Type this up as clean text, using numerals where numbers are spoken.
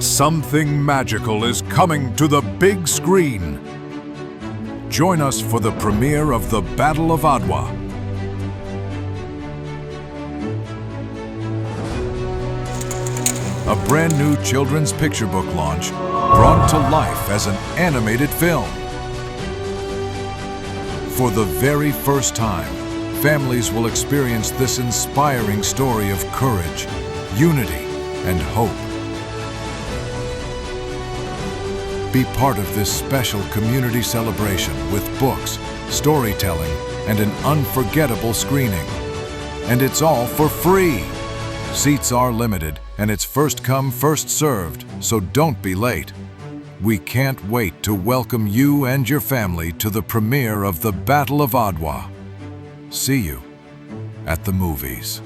Something magical is coming to the big screen. Join us for the premiere of the Battle of Adwa. A brand new children's picture book launch brought to life as an animated film. For the very first time, families will experience this inspiring story of courage, unity, and hope. Be part of this special community celebration with books, storytelling, and an unforgettable screening. And it's all for free. Seats are limited, and it's first come, first served, so don't be late. We can't wait to welcome you and your family to the premiere of the Battle of Adwa. See you at the movies.